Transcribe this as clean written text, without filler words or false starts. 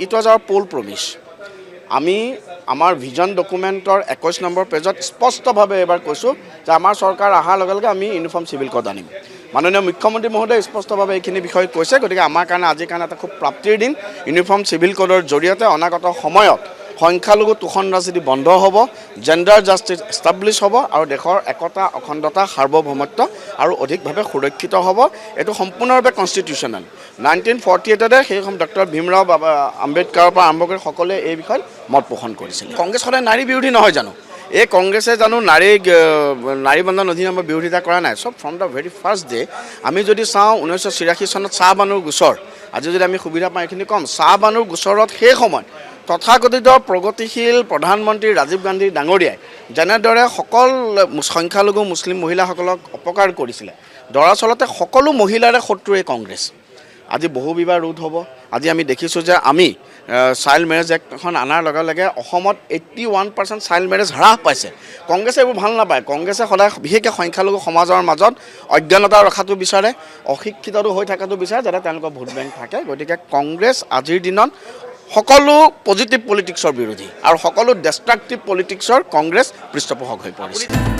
it was our poll promise আমি আমাৰ vision ডকুমেণ্টৰ 21 number পেজত স্পষ্টভাৱে এবাৰ কৈছোঁ যে আমাৰ চৰকাৰ অহাৰ লগে লগে আমি ইউনিফৰ্ম চিভিল কোড আনিম মাননীয় মুখ্যমন্ত্ৰী মহোদয়ে স্পষ্টভাৱে এইখিনি বিষয় কৈছে গতিকে আমাৰ কাৰণে আজিৰ কাৰণে এটা খুব প্ৰাপ্তিৰ দিন ইউনিফৰ্ম চিভিল কোডৰ জৰিয়তে অনাগত সময়ত সংখ্যালঘু তোষণ ৰাজনীতি বন্ধ হ'ব জেণ্ডাৰ জাষ্টিছ এষ্টাব্লিছ হ'ব আৰু দেশৰ একতা অখণ্ডতা সাৰ্বভৌমত্ব আৰু অধিকভাৱে সুৰক্ষিত হ'ব এইটো সম্পূৰ্ণৰূপে কনষ্টিটিউশ্যনেল 1948তে সেই ডক্টৰ ভীমৰাও আম্বেদকাৰৰ পৰা আৰম্ভ কৰি সকলোৱে এই বিষয়ত মত পোষণ কৰিছিল কংগ্ৰেছ সদায় নাৰী বিৰোধী নহয় জানো এই কংগ্ৰেছে জানো নাৰী বন্ধন অধিনিয়মৰ বিৰোধিতা কৰা নাই সব from the very first day আমি যদি চাওঁ 1983 চনত চাহবানুৰ গোচৰ আজি যদি আমি সুবিধা পাওঁ এইখিনি কম চাহবানুৰ গোচৰত সেই সময় তথাকথিত প্ৰগতিশীল প্ৰধানমন্ত্ৰী ৰাজীৱ গান্ধী ডাঙৰীয়াই যেনেদৰে সকল সংখ্যালঘু মুছলিম মহিলাসকলক অপকাৰ কৰিছিলে দৰাচলতে সকলো মহিলাৰে শত্ৰু এই কংগ্ৰেছ আজি বহু বিবাহ ৰোধ হ'ব আজি আমি দেখিছোঁ যে আমি চাইল্ড মেৰেজ এক্টখন আনাৰ লগে লগে অসমত 81% চাইল্ড মেৰেজ হ্ৰাস পাইছে কংগ্ৰেছে এইবোৰ ভাল নাপায় কংগ্ৰেছে সদায় বিশেষকৈ সংখ্যালঘু সমাজৰ মাজত অজ্ঞানতা ৰখাটো বিচাৰে অশিক্ষিতটো হৈ থকাটো বিচাৰে যাতে তেওঁলোকৰ ভোট বেংক থাকে গতিকে কংগ্ৰেছ আজিৰ দিনত সকলো পজিটিভ পলিটিক্সৰ বিৰোধী আৰু সকলো ডেষ্ট্ৰাকটিভ পলিটিক্সৰ কংগ্ৰেছ পৃষ্ঠপোষক হৈ পৰিছে